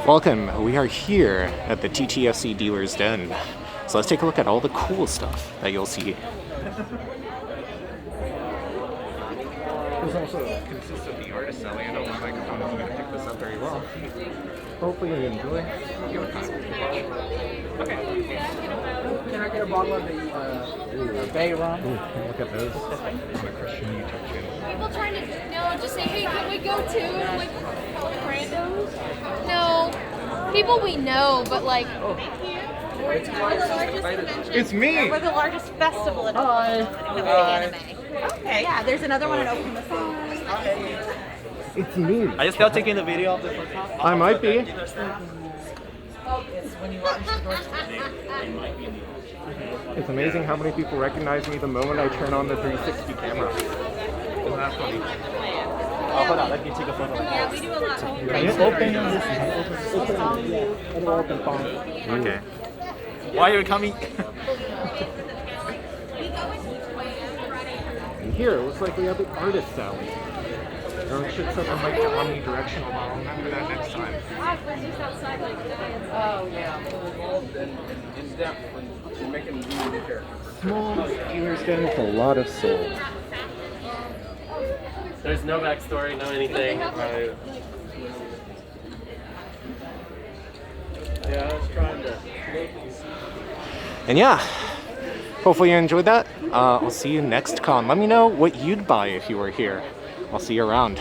Welcome, we are here at the TTFC dealer's den. So let's take a look at all the cool stuff that you'll see. This also consists of the artist selling. I know my microphone isn't going to pick this up very well. Hopefully you enjoy. Give it time. Okay. Can I get a bottle of the Bay rum? Ooh, look at those. People trying to, just say, hey, can we go too? Like, randos? No. People we know, but like, It's me! We're the largest festival in anime. Okay. Yeah, there's another one in Oklahoma. It's me! Are you still taking the video of the podcast? I might be. It's amazing how many people recognize me the moment I turn on the 360 camera. Isn't that funny? Oh, hold on, let me take a photo. Yeah, we do a lot. Can you open this? Okay. Why are you coming? And here, it looks like we have the artist alley. Or it should set the mic to omnidirectional, but I'll remember that next time. oh yeah. Small dealer's den with a lot of soul. There's no backstory, no anything. Yeah, I was trying to create these. And yeah, hopefully you enjoyed that. I'll see you next con. Let me know what you'd buy if you were here. I'll see you around.